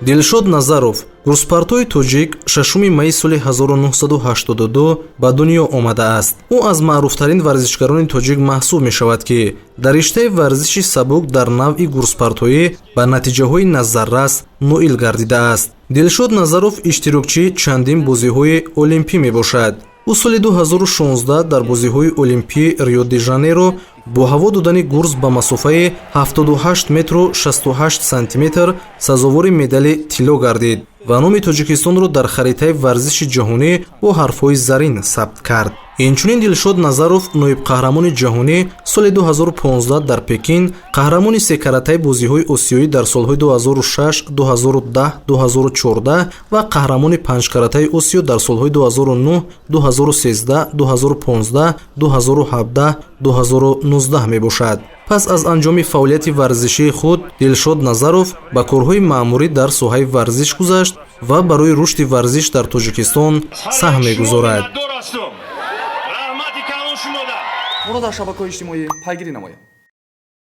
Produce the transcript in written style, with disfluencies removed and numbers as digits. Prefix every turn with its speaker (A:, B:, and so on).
A: Дилшод Назаров, курспартои тоҷик 6 майи соли 1982 ба дунё омадааст. Ӯ аз маъруфтарин варзишгарони тоҷик маҳсуб мешавад, ки дар риштаи варзиши сабук дар навъи курспартоӣ ба натиҷаҳои назаррас ноил гардидааст. Дилшод Назаров иштирокчии чандин бозиҳои олимпӣ мебошад. ӯ соли 2016 дар бозиҳои олимпии Рио-де-Жанейро бо ҳаво додани гурз ба масофаи 78 метру 68 сантиметр сазовори медали тилло гардид ва номи Тоҷикистонро дар харитаи варзиши ҷаҳонӣ бо ҳарфҳои зарин сабт кард. Инчунин Дилшод Назаров ноибқаҳрамони ҷаҳонӣ соли 2015 дар Пекин, қаҳрамони секаратаи бозиҳои осиёӣ дар солҳои 2006, 2010, 2014 ва қаҳрамони панҷкаратаи осиё дар солҳои 2009, 2013, 2015, 2017, 2019 мебошад. пас аз анҷоми фаъолияти варзишии худ, Дилшод Назаров ба корҳои маъмурӣ дар соҳаи варзиш гузашт ва барои рушди варзиш дар Тоҷикистон саҳм мегузорад.
B: мо дар шабакаҳои иҷтимоӣ пайгирӣ намоед.